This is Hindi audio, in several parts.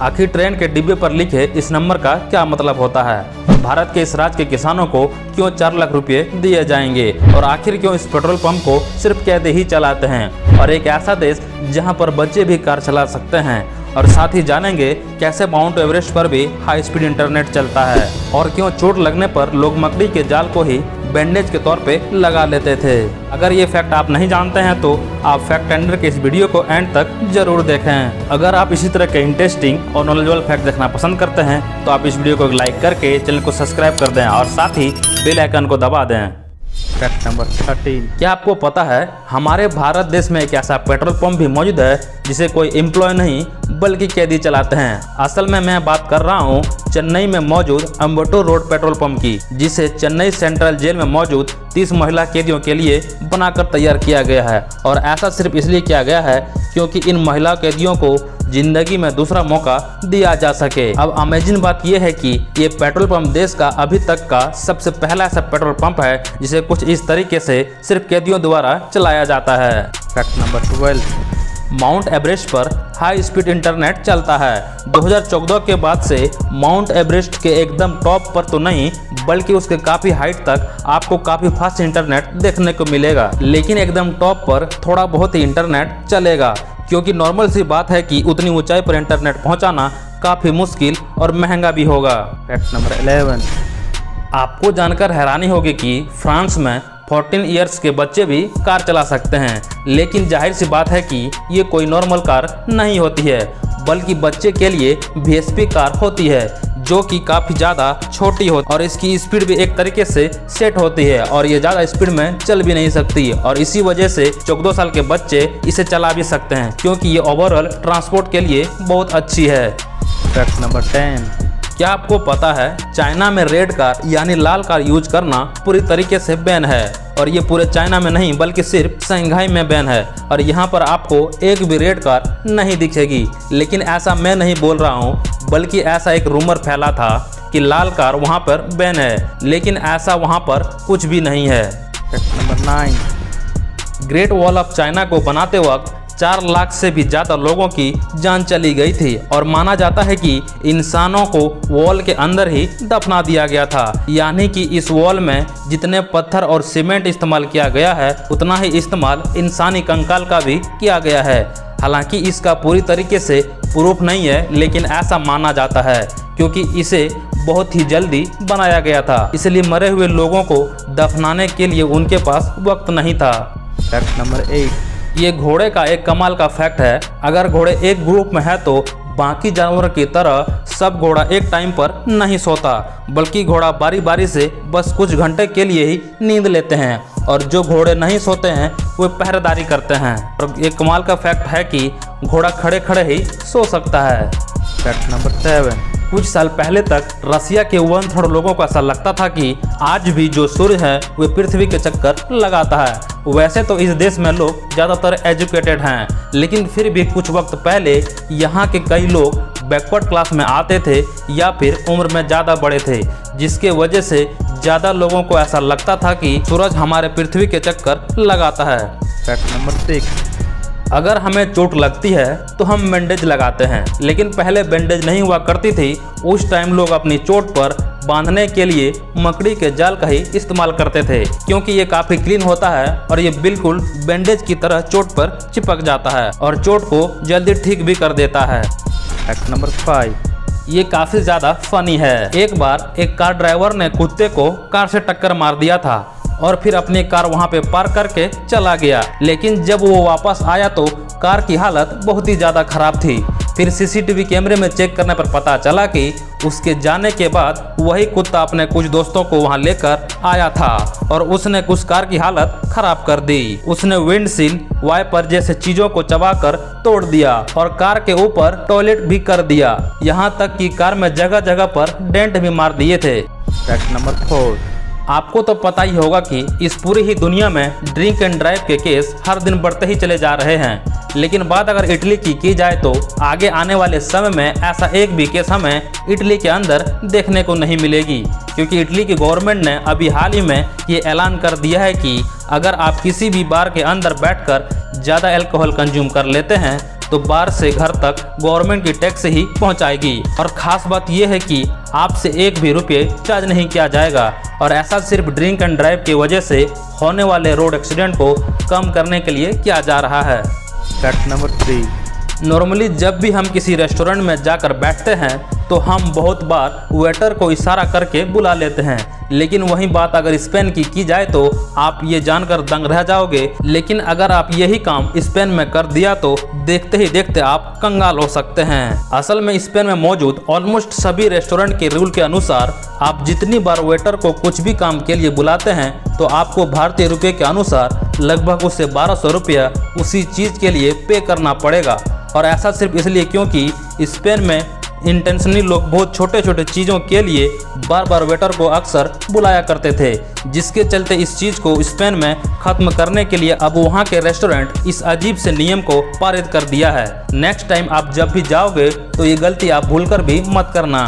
आखिर ट्रेन के डिब्बे पर लिखे इस नंबर का क्या मतलब होता है? भारत के इस राज्य के किसानों को क्यों 4 लाख रुपए दिए जाएंगे? और आखिर क्यों इस पेट्रोल पंप को सिर्फ कैदी ही चलाते हैं? और एक ऐसा देश जहां पर बच्चे भी कार चला सकते हैं। और साथ ही जानेंगे कैसे माउंट एवरेस्ट पर भी हाई स्पीड इंटरनेट चलता है और क्यों चोट लगने पर लोग मकड़ी के जाल को ही बैंडेज के तौर पे लगा लेते थे। अगर ये फैक्ट आप नहीं जानते हैं तो आप फैक्ट एंडर के इस वीडियो को एंड तक जरूर देखें। अगर आप इसी तरह के इंटरेस्टिंग और नॉलेजेबल फैक्ट देखना पसंद करते हैं तो आप इस वीडियो को लाइक करके चैनल को सब्सक्राइब कर दें और साथ ही बेल आइकन को दबा दें। Fact number 13। क्या आपको पता है हमारे भारत देश में एक ऐसा पेट्रोल पंप भी मौजूद है जिसे कोई एम्प्लॉय नहीं बल्कि कैदी चलाते हैं? असल में मैं बात कर रहा हूँ चेन्नई में मौजूद अम्बटूर रोड पेट्रोल पंप की, जिसे चेन्नई सेंट्रल जेल में मौजूद 30 महिला कैदियों के लिए बनाकर तैयार किया गया है। और ऐसा सिर्फ इसलिए किया गया है क्योंकि इन महिला कैदियों को जिंदगी में दूसरा मौका दिया जा सके। अब अमेजिंग बात यह है कि ये पेट्रोल पंप देश का अभी तक का सबसे पहला ऐसा पेट्रोल पंप है जिसे कुछ इस तरीके से सिर्फ कैदियों द्वारा चलाया जाता है। Fact number 12। माउंट एवरेस्ट पर हाई स्पीड इंटरनेट चलता है। 2014 के बाद से माउंट एवरेस्ट के एकदम टॉप पर तो नहीं बल्कि उसके काफ़ी हाइट तक आपको काफ़ी फास्ट इंटरनेट देखने को मिलेगा। लेकिन एकदम टॉप पर थोड़ा बहुत ही इंटरनेट चलेगा क्योंकि नॉर्मल सी बात है कि उतनी ऊंचाई पर इंटरनेट पहुंचाना काफ़ी मुश्किल और महंगा भी होगा। Fact number 11। आपको जानकर हैरानी होगी कि फ्रांस में 14 इयर्स के बच्चे भी कार चला सकते हैं। लेकिन जाहिर सी बात है कि ये कोई नॉर्मल कार नहीं होती है बल्कि बच्चे के लिए VSP कार होती है जो कि काफ़ी ज़्यादा छोटी होती और इसकी स्पीड भी एक तरीके से सेट होती है और ये ज़्यादा स्पीड में चल भी नहीं सकती और इसी वजह से 14 साल के बच्चे इसे चला भी सकते हैं क्योंकि ये ओवरऑल ट्रांसपोर्ट के लिए बहुत अच्छी है। Fact number 10। क्या आपको पता है चाइना में रेड कार यानी लाल कार यूज करना पूरी तरीके से बैन है? और ये पूरे चाइना में नहीं बल्कि सिर्फ शंघाई में बैन है और यहाँ पर आपको एक भी रेड कार नहीं दिखेगी। लेकिन ऐसा मैं नहीं बोल रहा हूँ बल्कि ऐसा एक रूमर फैला था कि लाल कार वहाँ पर बैन है, लेकिन ऐसा वहाँ पर कुछ भी नहीं है। Fact number 9। Great wall of China को बनाते वक्त 4 लाख से भी ज़्यादा लोगों की जान चली गई थी और माना जाता है कि इंसानों को वॉल के अंदर ही दफना दिया गया था। यानी कि इस वॉल में जितने पत्थर और सीमेंट इस्तेमाल किया गया है उतना ही इस्तेमाल इंसानी कंकाल का भी किया गया है। हालांकि इसका पूरी तरीके से प्रूफ नहीं है लेकिन ऐसा माना जाता है क्योंकि इसे बहुत ही जल्दी बनाया गया था, इसलिए मरे हुए लोगों को दफनाने के लिए उनके पास वक्त नहीं था। Fact number 8। ये घोड़े का एक कमाल का फैक्ट है। अगर घोड़े एक ग्रुप में है तो बाकी जानवरों की तरह सब घोड़ा एक टाइम पर नहीं सोता बल्कि घोड़ा बारी बारी से बस कुछ घंटे के लिए ही नींद लेते हैं और जो घोड़े नहीं सोते हैं वो पहरेदारी करते हैं। और एक कमाल का फैक्ट है कि घोड़ा खड़े खड़े ही सो सकता है। Fact number 7। कुछ साल पहले तक रसिया के 1/3 लोगों को ऐसा लगता था कि आज भी जो सूर्य है वो पृथ्वी के चक्कर लगाता है। वैसे तो इस देश में लोग ज़्यादातर एजुकेटेड हैं लेकिन फिर भी कुछ वक्त पहले यहाँ के कई लोग बैकवर्ड क्लास में आते थे या फिर उम्र में ज़्यादा बड़े थे, जिसके वजह से ज़्यादा लोगों को ऐसा लगता था कि सूरज हमारे पृथ्वी के चक्कर लगाता है। Fact number 6। अगर हमें चोट लगती है तो हम बैंडेज लगाते हैं लेकिन पहले बैंडेज नहीं हुआ करती थी। उस टाइम लोग अपनी चोट पर बांधने के लिए मकड़ी के जाल का ही इस्तेमाल करते थे क्योंकि ये काफ़ी क्लीन होता है और ये बिल्कुल बैंडेज की तरह चोट पर चिपक जाता है और चोट को जल्दी ठीक भी कर देता है। Fact number 5। ये काफ़ी ज़्यादा फनी है। एक बार एक कार ड्राइवर ने कुत्ते को कार से टक्कर मार दिया था और फिर अपनी कार वहां पे पार्क करके चला गया। लेकिन जब वो वापस आया तो कार की हालत बहुत ही ज़्यादा खराब थी। फिर CCTV कैमरे में चेक करने पर पता चला कि उसके जाने के बाद वही कुत्ता अपने कुछ दोस्तों को वहां लेकर आया था और उसने उस कार की हालत खराब कर दी। उसने विंडशील वाइपर जैसे चीज़ों को चबाकर तोड़ दिया और कार के ऊपर टॉयलेट भी कर दिया, यहाँ तक कि कार में जगह जगह पर डेंट भी मार दिए थे। Fact number 4। आपको तो पता ही होगा कि इस पूरी ही दुनिया में ड्रिंक एंड ड्राइव के केस हर दिन बढ़ते ही चले जा रहे हैं। लेकिन बात अगर इटली की जाए तो आगे आने वाले समय में ऐसा एक भी केस हमें इटली के अंदर देखने को नहीं मिलेगी क्योंकि इटली की गवर्नमेंट ने अभी हाल ही में ये ऐलान कर दिया है कि अगर आप किसी भी बार के अंदर बैठकर ज़्यादा अल्कोहल कंज्यूम कर लेते हैं तो बाहर से घर तक गवर्नमेंट की टैक्स ही पहुंचाएगी। और खास बात यह है कि आपसे एक भी रुपये चार्ज नहीं किया जाएगा, और ऐसा सिर्फ ड्रिंक एंड ड्राइव की वजह से होने वाले रोड एक्सीडेंट को कम करने के लिए किया जा रहा है। Fact number 3। नॉर्मली जब भी हम किसी रेस्टोरेंट में जाकर बैठते हैं तो हम बहुत बार वेटर को इशारा करके बुला लेते हैं, लेकिन वही बात अगर स्पेन की जाए तो आप ये जानकर दंग रह जाओगे। लेकिन अगर आप यही काम स्पेन में कर दिया तो देखते ही देखते आप कंगाल हो सकते हैं। असल में स्पेन में मौजूद ऑलमोस्ट सभी रेस्टोरेंट के रूल के अनुसार आप जितनी बार वेटर को कुछ भी काम के लिए बुलाते हैं तो आपको भारतीय रुपये के अनुसार लगभग उससे 1200 रुपया उसी चीज़ के लिए पे करना पड़ेगा। और ऐसा सिर्फ इसलिए क्योंकि स्पेन में इंटेंशनली लोग बहुत छोटे छोटे चीज़ों के लिए बार बार वेटर को अक्सर बुलाया करते थे, जिसके चलते इस चीज़ को स्पेन में ख़त्म करने के लिए अब वहाँ के रेस्टोरेंट इस अजीब से नियम को पारित कर दिया है। नेक्स्ट टाइम आप जब भी जाओगे तो ये गलती आप भूलकर भी मत करना।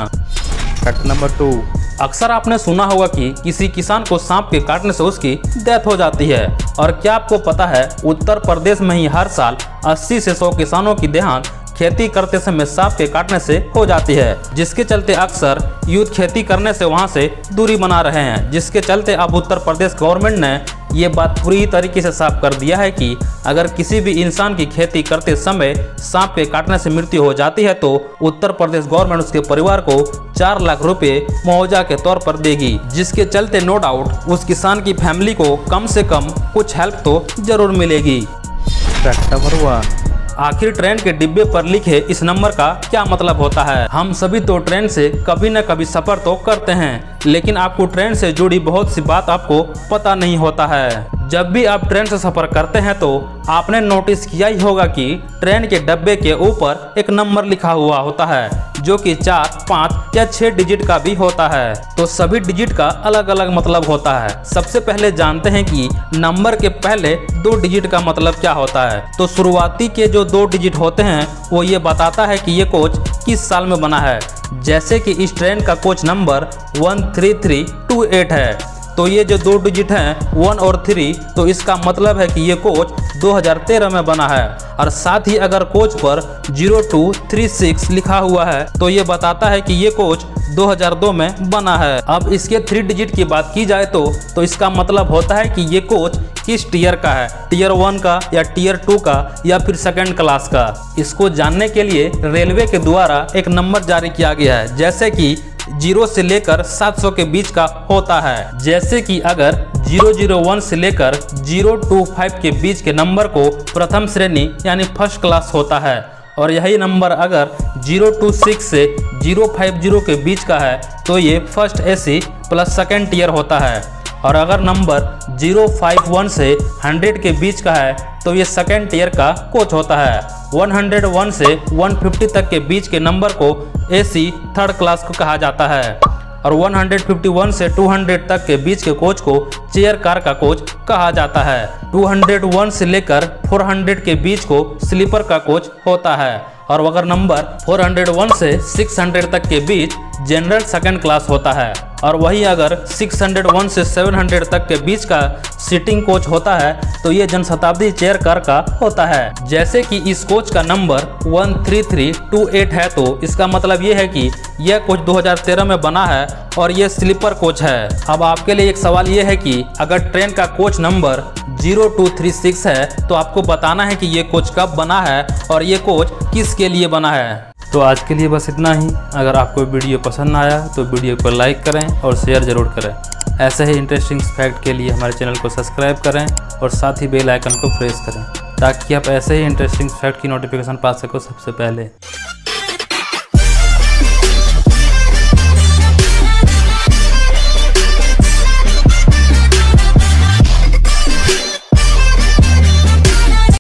Fact number 2। अक्सर आपने सुना होगा कि किसी किसान को सांप के काटने से उसकी डेथ हो जाती है। और क्या आपको पता है उत्तर प्रदेश में ही हर साल 80 से 100 किसानों की देहांत खेती करते समय सांप के काटने से हो जाती है, जिसके चलते अक्सर यूथ खेती करने से वहां से दूरी बना रहे हैं। जिसके चलते अब उत्तर प्रदेश गवर्नमेंट ने ये बात पूरी तरीके से साफ कर दिया है कि अगर किसी भी इंसान की खेती करते समय सांप के काटने से मृत्यु हो जाती है तो उत्तर प्रदेश गवर्नमेंट उसके परिवार को 4 लाख रुपए मुआवजा के तौर पर देगी। जिसके चलते नो डाउट उस किसान की फैमिली को कम से कम कुछ हेल्प तो जरूर मिलेगी। Fact number 1। आखिर ट्रेन के डिब्बे पर लिखे इस नंबर का क्या मतलब होता है? हम सभी तो ट्रेन से कभी न कभी सफर तो करते हैं, लेकिन आपको ट्रेन से जुड़ी बहुत सी बात आपको पता नहीं होता है। जब भी आप ट्रेन से सफर करते हैं तो आपने नोटिस किया ही होगा कि ट्रेन के डब्बे के ऊपर एक नंबर लिखा हुआ होता है, जो कि 4, 5 या 6 डिजिट का भी होता है। तो सभी डिजिट का अलग अलग मतलब होता है। सबसे पहले जानते हैं कि नंबर के पहले 2 डिजिट का मतलब क्या होता है। तो शुरुआती के जो 2 डिजिट होते हैं वो ये बताता है कि ये कोच किस साल में बना है। जैसे कि इस ट्रेन का कोच नंबर 13328 है, तो ये जो 2 डिजिट हैं 1 और 3, तो इसका मतलब है कि ये कोच 2013 में बना है। और साथ ही अगर कोच पर 0236 लिखा हुआ है तो ये बताता है कि ये कोच 2002 में बना है। अब इसके 3 डिजिट की बात की जाए तो इसका मतलब होता है कि ये कोच किस टीयर का है, टीयर 1 का या टीयर 2 का या फिर सेकंड क्लास का। इसको जानने के लिए रेलवे के द्वारा एक नंबर जारी किया गया है, जैसे कि 0 से लेकर 700 के बीच का होता है। जैसे कि अगर 001 से लेकर 025 के बीच के नंबर को प्रथम श्रेणी यानी फर्स्ट क्लास होता है, और यही नंबर अगर 026 से 050 के बीच का है तो ये first AC plus second tier होता है। और अगर नंबर 051 से 100 के बीच का है तो ये सेकेंड टीयर का कोच होता है। 101 से 150 तक के बीच के नंबर को एसी थर्ड क्लास को कहा जाता है, और 151 से 200 तक के बीच के कोच को चेयर कार का कोच कहा जाता है। 201 से लेकर 400 के बीच को स्लीपर का कोच होता है, और अगर नंबर 401 से 600 तक के बीच जनरल सेकंड क्लास होता है, और वही अगर 601 से 700 तक के बीच का सीटिंग कोच होता है तो ये जनशताब्दी चेयर कार का होता है। जैसे कि इस कोच का नंबर 13328 है तो इसका मतलब ये है कि यह कोच 2013 में बना है और ये स्लीपर कोच है। अब आपके लिए एक सवाल ये है कि अगर ट्रेन का कोच नंबर 0236 है तो आपको बताना है कि ये कोच कब बना है और ये कोच किसके लिए बना है। तो आज के लिए बस इतना ही। अगर आपको वीडियो पसंद आया तो वीडियो को लाइक करें और शेयर ज़रूर करें। ऐसे ही इंटरेस्टिंग फैक्ट के लिए हमारे चैनल को सब्सक्राइब करें और साथ ही बेल आइकन को प्रेस करें ताकि आप ऐसे ही इंटरेस्टिंग फैक्ट की नोटिफिकेशन पा सको सबसे पहले।